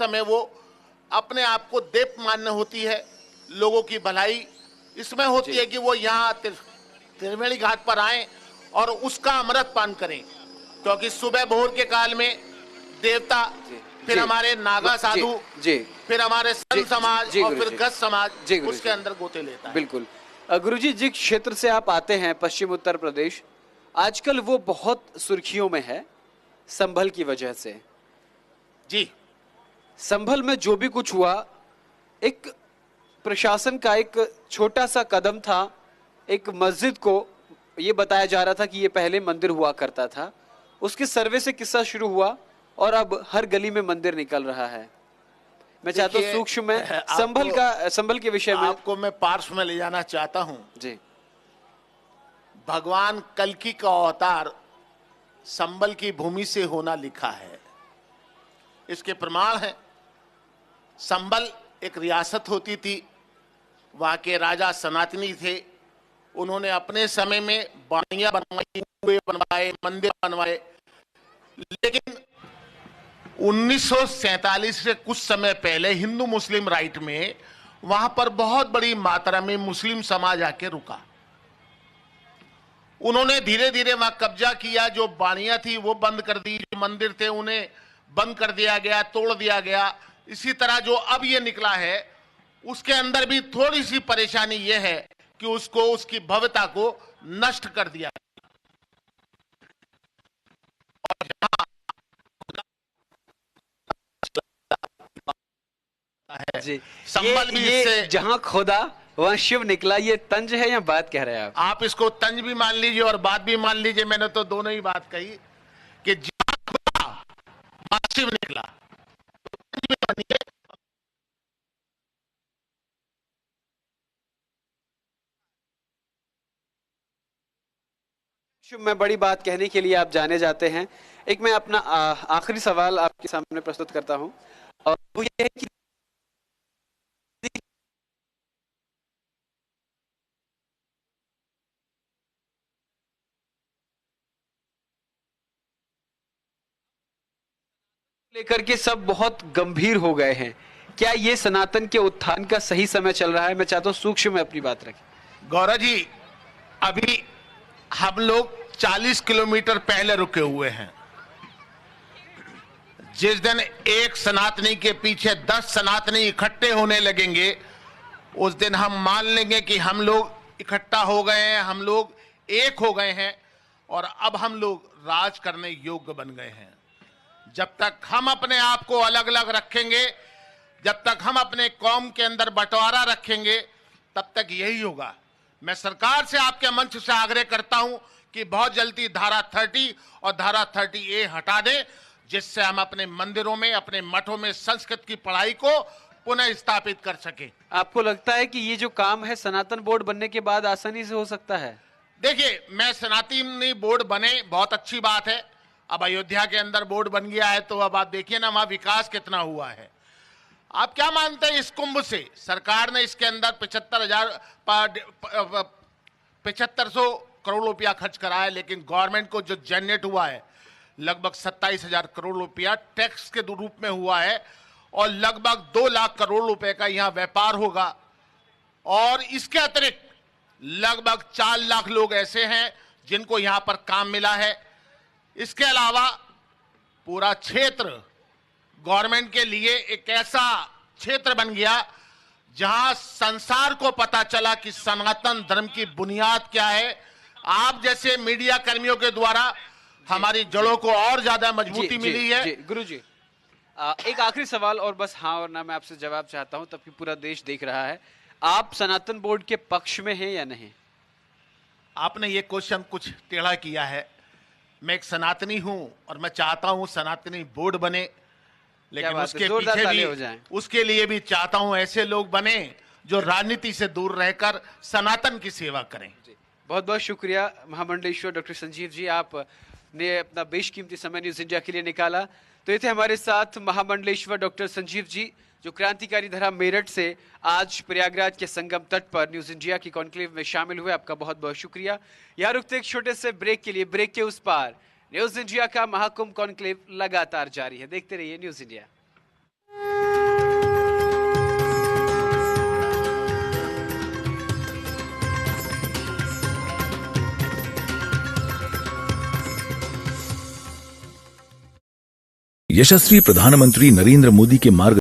समय वो अपने आप को देव मान्य होती है, लोगों की भलाई इसमें होती है कि वो यहाँ त्रिवेणी घाट पर आए और उसका अमृत पान करें, क्योंकि सुबह भोर के काल में देवता, फिर हमारे नागा साधु, फिर हमारे संत समाज और फिर गज समाज उसके अंदर गोते लेता है। बिल्कुल गुरुजी, जिस क्षेत्र से आप आते हैं पश्चिम उत्तर प्रदेश, आजकल वो बहुत सुर्खियों में है संभल की वजह से। जी, संभल में जो भी कुछ हुआ, एक प्रशासन का एक छोटा सा कदम था। एक मस्जिद को ये बताया जा रहा था कि ये पहले मंदिर हुआ करता था, उसके सर्वे से किस्सा शुरू हुआ और अब हर गली में मंदिर निकल रहा है। मैं चाहता हूँ सूक्ष्म में संभल के विषय में आपको मैं पार्श्व में ले जाना चाहता हूँ। जी, भगवान कल्कि का अवतार संभल की भूमि से होना लिखा है, इसके प्रमाण है। संभल एक रियासत होती थी, वहां के राजा सनातनी थे, उन्होंने अपने समय में बाड़ियां बनवाई, कुएं बनवाए, मंदिर बनवाए, लेकिन 1947 से कुछ समय पहले हिंदू मुस्लिम राइट में वहां पर बहुत बड़ी मात्रा में मुस्लिम समाज आके रुका। उन्होंने धीरे धीरे वहां कब्जा किया, जो बाड़ियां थी वो बंद कर दी, जो मंदिर थे उन्हें बंद कर दिया गया, तोड़ दिया गया। इसी तरह जो अब ये निकला है उसके अंदर भी थोड़ी सी परेशानी ये है कि उसको, उसकी भव्यता को नष्ट कर दिया। जी, संभल भी ये जहां खोदा वहां शिव निकला, ये तंज है या बात कह रहे हैं आप इसको तंज भी मान लीजिए और बात भी मान लीजिए। मैंने तो दोनों ही बात कही कि जहां खोदा वहां शिव निकला। शिव में बड़ी बात कहने के लिए आप जाने जाते हैं। एक मैं अपना आखिरी सवाल आपके सामने प्रस्तुत करता हूं, और वो ये है कि लेकर के सब बहुत गंभीर हो गए हैं। क्या ये सनातन के उत्थान का सही समय चल रहा है? मैं चाहता हूं सूक्ष्म में अपनी बात रखें। गौरव जी, अभी हम लोग 40 किलोमीटर पहले रुके हुए हैं। जिस दिन एक सनातनी के पीछे 10 सनातनी इकट्ठे होने लगेंगे, उस दिन हम मान लेंगे कि हम लोग इकट्ठा हो गए हैं, हम लोग एक हो गए हैं और अब हम लोग राज करने योग्य बन गए हैं। जब तक हम अपने आप को अलग अलग रखेंगे, जब तक हम अपने कौम के अंदर बंटवारा रखेंगे, तब तक यही होगा। मैं सरकार से आपके मंच से आग्रह करता हूं कि बहुत जल्दी धारा 30 और धारा 30A हटा दें, जिससे हम अपने मंदिरों में, अपने मठों में संस्कृत की पढ़ाई को पुनः स्थापित कर सके। आपको लगता है कि ये जो काम है सनातन बोर्ड बनने के बाद आसानी से हो सकता है? देखिए, मैं सनातनी बोर्ड बने, बहुत अच्छी बात है। अब अयोध्या के अंदर बोर्ड बन गया है, तो अब आप देखिए ना वहां विकास कितना हुआ है। आप क्या मानते हैं, इस कुंभ से सरकार ने इसके अंदर 7500 करोड़ रुपया खर्च करा है, लेकिन गवर्नमेंट को जो जनरेट हुआ है लगभग 27,000 करोड़ रुपया टैक्स के रूप में हुआ है, और लगभग 2 लाख करोड़ रुपए का यहाँ व्यापार होगा। और इसके अतिरिक्त लगभग 4 लाख लोग ऐसे हैं जिनको यहाँ पर काम मिला है। इसके अलावा पूरा क्षेत्र गवर्नमेंट के लिए एक ऐसा क्षेत्र बन गया जहां संसार को पता चला कि सनातन धर्म की बुनियाद क्या है। आप जैसे मीडिया कर्मियों के द्वारा हमारी जड़ों को और ज्यादा मजबूती मिली है। गुरुजी, एक आखिरी सवाल और बस हाँ और ना मैं आपसे जवाब चाहता हूं, तब कि पूरा देश देख रहा है। आप सनातन बोर्ड के पक्ष में हैं या नहीं? आपने ये क्वेश्चन कुछ टेढ़ा किया है। मैं एक सनातनी हूं और मैं चाहता हूं सनातनी बोर्ड बने, लेकिन उसके पीछे भी, उसके लिए भी चाहता हूं ऐसे लोग बने जो राजनीति से दूर रहकर सनातन की सेवा करें। बहुत बहुत शुक्रिया महामंडलेश्वर डॉक्टर संजीव जी, आपने अपना बेशकीमती समय न्यूज इंडिया के लिए निकाला। तो ये थे हमारे साथ महामंडलेश्वर डॉक्टर संजीव जी, जो क्रांतिकारी धरा मेरठ से आज प्रयागराज के संगम तट पर न्यूज इंडिया की कॉन्क्लेव में शामिल हुए। आपका बहुत बहुत शुक्रिया। यहाँ रुकते एक छोटे से ब्रेक के लिए, ब्रेक के उस पार न्यूज इंडिया का महाकुंभ कॉन्क्लेव लगातार जारी है। देखते रहिए न्यूज इंडिया। यशस्वी प्रधानमंत्री नरेंद्र मोदी के मार्ग